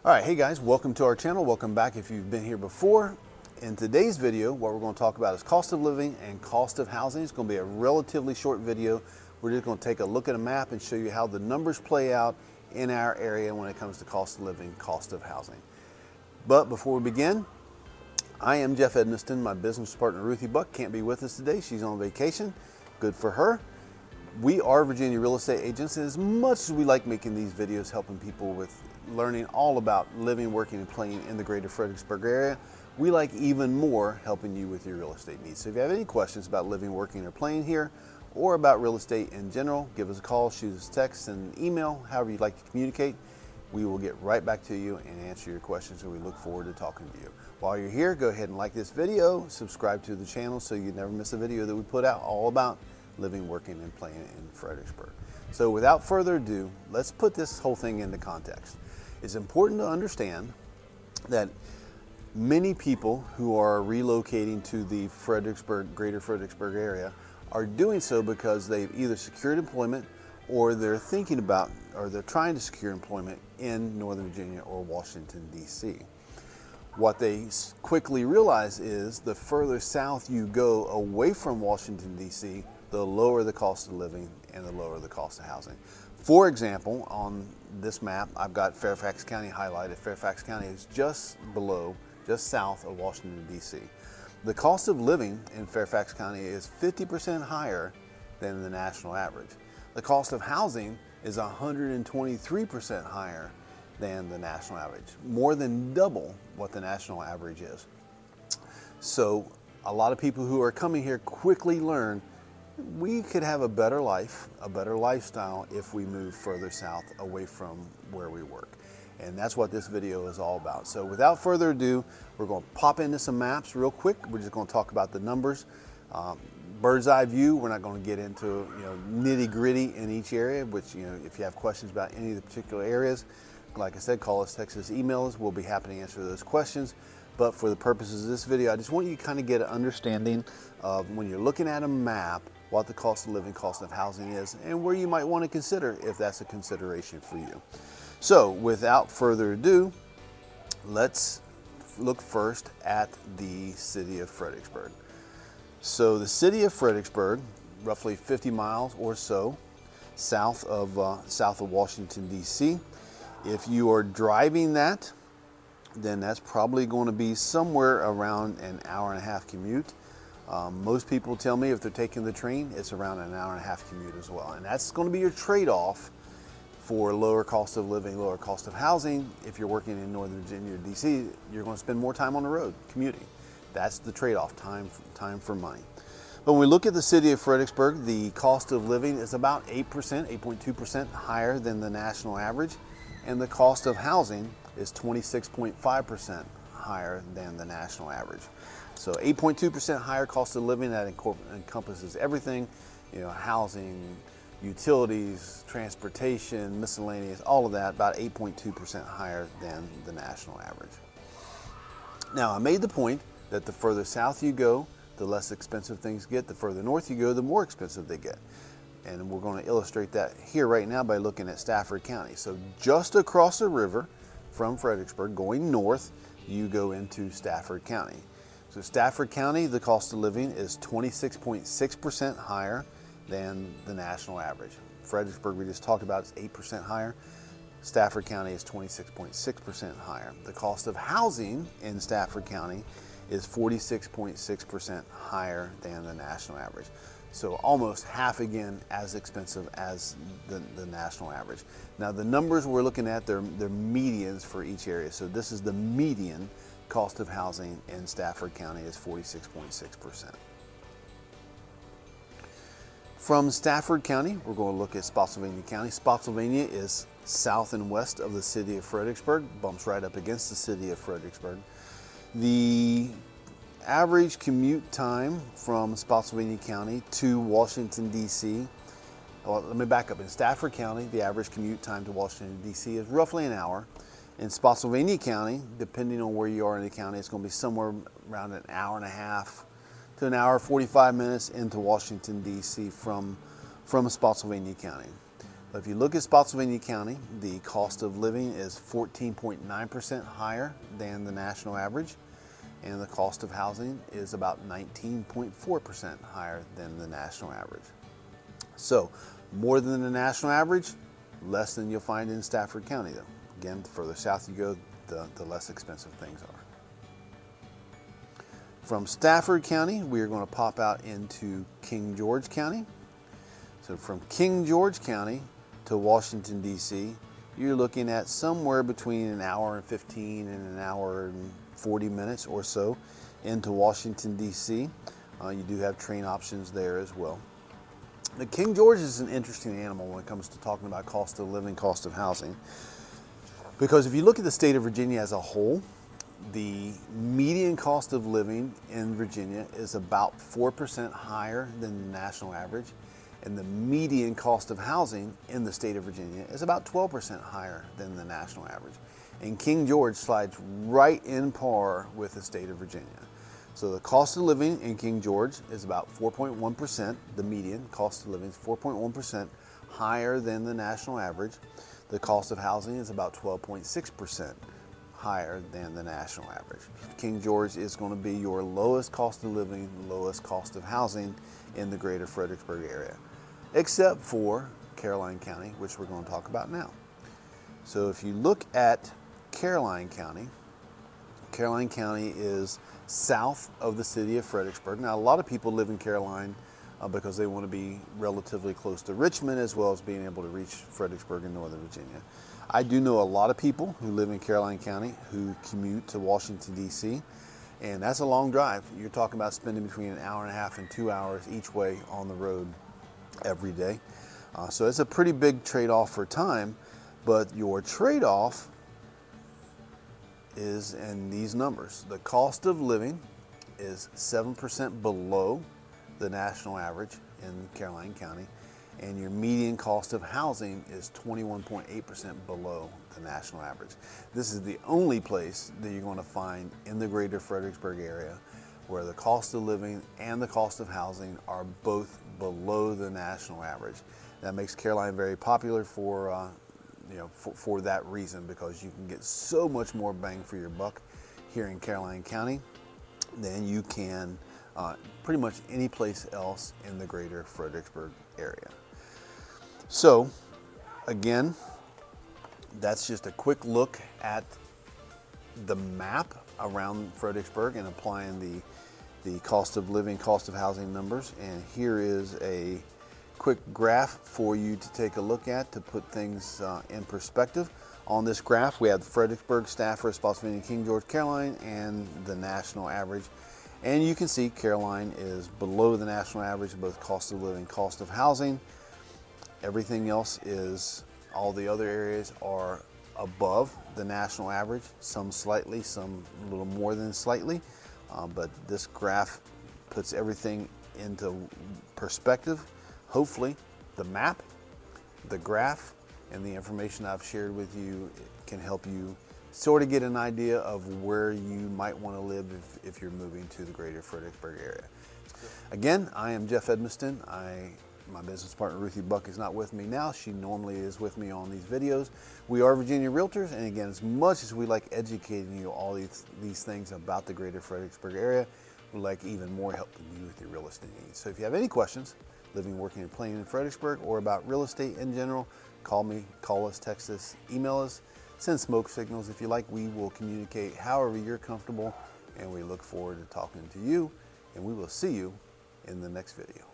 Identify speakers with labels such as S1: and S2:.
S1: All right, hey guys, welcome to our channel. Welcome back if you've been here before. In today's video, what we're going to talk about is cost of living and cost of housing. It's going to be a relatively short video. We're just going to take a look at a map and show you how the numbers play out in our area when it comes to cost of living, cost of housing. But before we begin, I am Jeff Edmiston. My business partner Ruthie Buck can't be with us today. She's on vacation. Good for her. We are Virginia real estate agents, and as much as we like making these videos helping people with learning all about living, working, and playing in the greater Fredericksburg area, we like even more helping you with your real estate needs. So if you have any questions about living, working, or playing here, or about real estate in general, give us a call, shoot us a text, and email, however you'd like to communicate. We will get right back to you and answer your questions, and we look forward to talking to you. While you're here, go ahead and like this video, subscribe to the channel so you never miss a video that we put out all about living, working, and playing in Fredericksburg. So without further ado, let's put this whole thing into context. It's important to understand that many people who are relocating to the greater Fredericksburg area are doing so because they've either secured employment or they're thinking about, or they're trying to secure employment in Northern Virginia or Washington, D.C. What they quickly realize is the further south you go away from Washington, D.C., the lower the cost of living and the lower the cost of housing. For example, on this map, I've got Fairfax County highlighted. Fairfax County is just south of Washington, D.C. The cost of living in Fairfax County is 50% higher than the national average. The cost of housing is 123% higher than the national average, more than double what the national average is. So a lot of people who are coming here quickly learn we could have a better life, a better lifestyle if we move further south away from where we work. And that's what this video is all about. So without further ado, we're going to pop into some maps real quick. We're just going to talk about the numbers. Bird's eye view, we're not going to get into nitty gritty in each area, which if you have questions about any of the particular areas, like I said, call us, text us, email us. We'll be happy to answer those questions. But for the purposes of this video, I just want you to kind of get an understanding of when you're looking at a map, what the cost of living, cost of housing is, and where you might want to consider if that's a consideration for you. So without further ado, let's look first at the city of Fredericksburg. So the city of Fredericksburg, roughly 50 miles or so south of Washington, D.C. If you are driving that, then that's probably going to be somewhere around an hour-and-a-half commute. Most people tell me if they're taking the train, it's around an hour-and-a-half commute as well. And that's going to be your trade-off for lower cost of living, lower cost of housing. If you're working in Northern Virginia or DC, you're going to spend more time on the road commuting. That's the trade-off, time for money. But when we look at the city of Fredericksburg, the cost of living is about 8%, 8.2% higher than the national average. And the cost of housing is 26.5% higher than the national average. So 8.2% higher cost of living, that encompasses everything, housing, utilities, transportation, miscellaneous, all of that, about 8.2% higher than the national average. Now, I made the point that the further south you go, the less expensive things get. The further north you go, the more expensive they get. And we're going to illustrate that here right now by looking at Stafford County. So just across the river from Fredericksburg, going north, you go into Stafford County. So Stafford County, the cost of living is 26.6% higher than the national average. Fredericksburg, we just talked about, is 8% higher. Stafford County is 26.6% higher. The cost of housing in Stafford County is 46.6% higher than the national average. So almost half again as expensive as the national average. Now the numbers we're looking at, they're medians for each area. So this is the median cost of housing in Stafford County is 46.6%. From Stafford County, we're going to look at Spotsylvania County. Spotsylvania is south and west of the city of Fredericksburg, bumps right up against the city of Fredericksburg. The average commute time from Spotsylvania County to Washington, D.C. Well, let me back up. In Stafford County, the average commute time to Washington, D.C. is roughly an hour. In Spotsylvania County, depending on where you are in the county, it's going to be somewhere around an hour-and-a-half to an hour, 45 minutes into Washington, D.C. from Spotsylvania County. If you look at Spotsylvania County, the cost of living is 14.9% higher than the national average, and the cost of housing is about 19.4% higher than the national average. So more than the national average, less than you'll find in Stafford County though. Again, the further south you go, the less expensive things are. From Stafford County, we are going to pop out into King George County. So from King George County to Washington, D.C., you're looking at somewhere between an hour and 15 and an hour and 40 minutes or so into Washington, D.C. You do have train options there as well. The King George is an interesting animal when it comes to talking about cost of living, cost of housing. Because if you look at the state of Virginia as a whole, the median cost of living in Virginia is about 4% higher than the national average, and the median cost of housing in the state of Virginia is about 12% higher than the national average. And King George slides right in par with the state of Virginia. So the cost of living in King George is about 4.1%. The median cost of living is 4.1% higher than the national average. The cost of housing is about 12.6% higher than the national average. King George is going to be your lowest cost of living, lowest cost of housing in the greater Fredericksburg area, except for Caroline County, which we're going to talk about now. So if you look at Caroline County is south of the city of Fredericksburg. Now, a lot of people live in Caroline because they want to be relatively close to Richmond, as well as being able to reach Fredericksburg in Northern Virginia. I do know a lot of people who live in Caroline County who commute to Washington, D.C., and that's a long drive. You're talking about spending between an hour and a half and 2 hours each way on the road every day. So it's a pretty big trade-off for time, but your trade-off is in these numbers. The cost of living is 7% below the national average in Caroline County, and your median cost of housing is 21.8% below the national average. This is the only place that you're going to find in the greater Fredericksburg area where the cost of living and the cost of housing are both below the national average. That makes Caroline very popular for for that reason, because you can get so much more bang for your buck here in Caroline County than you can pretty much any place else in the greater Fredericksburg area. So again, that's just a quick look at the map around Fredericksburg and applying the cost of living, cost of housing numbers. And here is a quick graph for you to take a look at to put things in perspective. On this graph, we have Fredericksburg, Stafford, Spotsylvania, King George, Caroline, and the national average. And you can see Caroline is below the national average of both cost of living, cost of housing. Everything else is, all the other areas are above the national average, some slightly, some a little more than slightly. But this graph puts everything into perspective. Hopefully the map, the graph, and the information I've shared with you can help you sort of get an idea of where you might want to live if you're moving to the greater Fredericksburg area. Again, I am Jeff Edmiston. My business partner Ruthie Buck is not with me now. She normally is with me on these videos. We are Virginia Realtors, and again, as much as we like educating you all these things about the greater Fredericksburg area, we'd like even more help from you with your real estate needs. So if you have any questions, living, working, and playing in Fredericksburg, or about real estate in general, call me, call us, text us, email us, send smoke signals if you like. We will communicate however you're comfortable, and we look forward to talking to you, and we will see you in the next video.